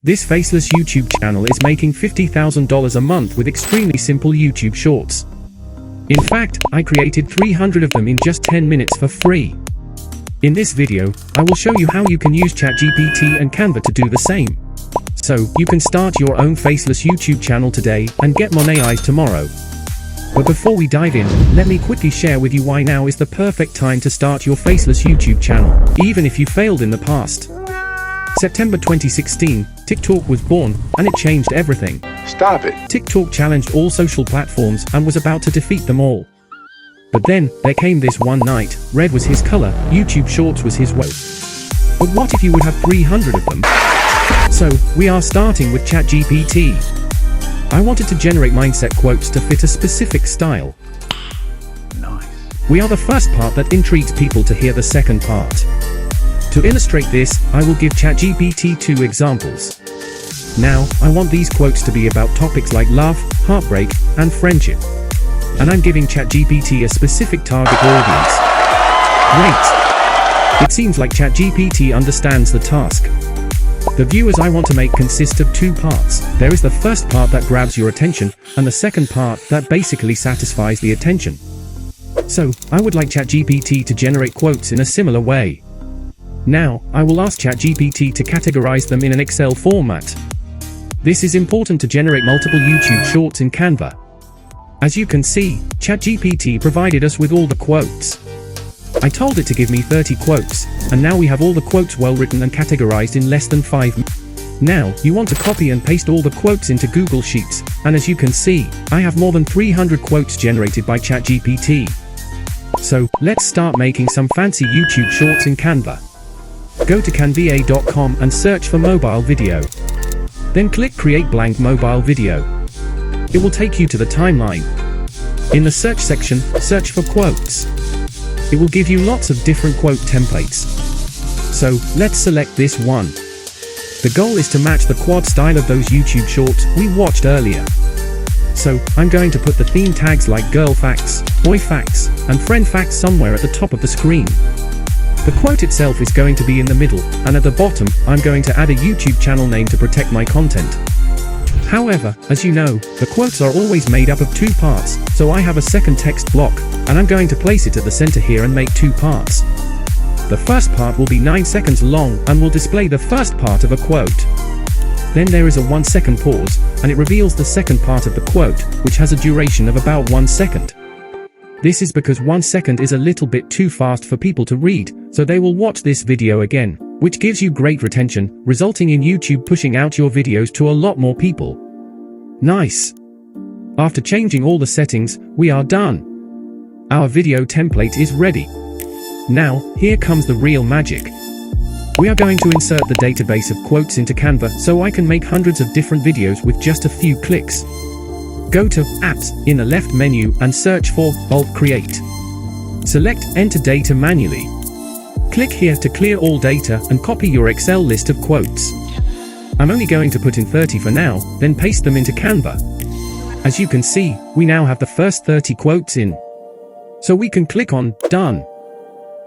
This Faceless YouTube channel is making $50,000 a month with extremely simple YouTube shorts. In fact, I created 300 of them in just 10 minutes for free. In this video, I will show you how you can use ChatGPT and Canva to do the same. So, you can start your own Faceless YouTube channel today and get monetized tomorrow. But before we dive in, let me quickly share with you why now is the perfect time to start your Faceless YouTube channel, even if you failed in the past. September 2016, TikTok was born, and it changed everything. Stop it. TikTok challenged all social platforms and was about to defeat them all. But then, there came this one night, red was his color, YouTube Shorts was his way. But what if you would have 300 of them? So, we are starting with ChatGPT. I wanted to generate mindset quotes to fit a specific style. Nice. We are the first part that intrigues people to hear the second part. To illustrate this, I will give ChatGPT 2 examples. Now, I want these quotes to be about topics like love, heartbreak, and friendship. And I'm giving ChatGPT a specific target audience. Great! It seems like ChatGPT understands the task. The viewers I want to make consist of two parts. There is the first part that grabs your attention, and the second part that basically satisfies the attention. So, I would like ChatGPT to generate quotes in a similar way. Now, I will ask ChatGPT to categorize them in an Excel format. This is important to generate multiple YouTube shorts in Canva. As you can see, ChatGPT provided us with all the quotes. I told it to give me 30 quotes, and now we have all the quotes well written and categorized in less than 5 minutes. Now, you want to copy and paste all the quotes into Google Sheets, and as you can see, I have more than 300 quotes generated by ChatGPT. So, let's start making some fancy YouTube shorts in Canva. Go to canva.com and search for mobile video. Then click Create Blank Mobile Video. It will take you to the timeline. In the search section, search for quotes. It will give you lots of different quote templates. So, let's select this one. The goal is to match the quad style of those YouTube shorts we watched earlier. So, I'm going to put the theme tags like girl facts, boy facts, and friend facts somewhere at the top of the screen. The quote itself is going to be in the middle, and at the bottom, I'm going to add a YouTube channel name to protect my content. However, as you know, the quotes are always made up of two parts, so I have a second text block, and I'm going to place it at the center here and make two parts. The first part will be 9 seconds long and will display the first part of a quote. Then there is a 1 second pause, and it reveals the second part of the quote, which has a duration of about 1 second. This is because 1 second is a little bit too fast for people to read, so they will watch this video again, which gives you great retention, resulting in YouTube pushing out your videos to a lot more people. Nice! After changing all the settings, we are done. Our video template is ready. Now, here comes the real magic. We are going to insert the database of quotes into Canva so I can make hundreds of different videos with just a few clicks. Go to Apps in the left menu and search for Bulk Create. Select Enter Data manually. Click here to clear all data and copy your Excel list of quotes. I'm only going to put in 30 for now, then paste them into Canva. As you can see, we now have the first 30 quotes in. So we can click on Done.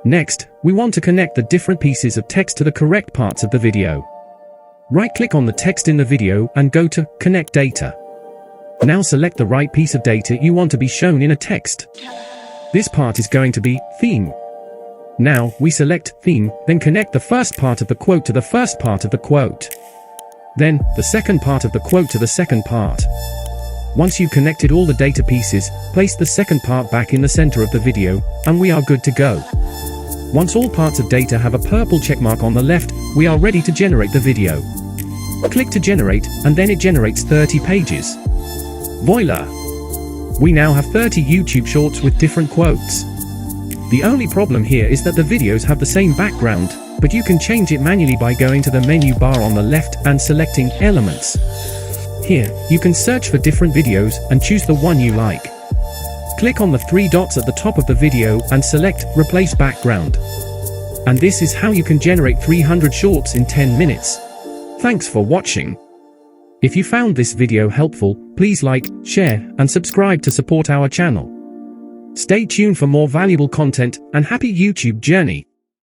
Next, we want to connect the different pieces of text to the correct parts of the video. Right-click on the text in the video and go to Connect Data. Now select the right piece of data you want to be shown in a text. This part is going to be Theme. Now, we select Theme, then connect the first part of the quote to the first part of the quote. Then, the second part of the quote to the second part. Once you've connected all the data pieces, place the second part back in the center of the video, and we are good to go. Once all parts of data have a purple checkmark on the left, we are ready to generate the video. Click to generate, and then it generates 30 pages. Voila! We now have 30 YouTube shorts with different quotes. The only problem here is that the videos have the same background, but you can change it manually by going to the menu bar on the left and selecting Elements. Here, you can search for different videos and choose the one you like. Click on the 3 dots at the top of the video and select Replace Background. And this is how you can generate 300 shorts in 10 minutes. Thanks for watching. If you found this video helpful, please like, share, and subscribe to support our channel. Stay tuned for more valuable content, and happy YouTube journey!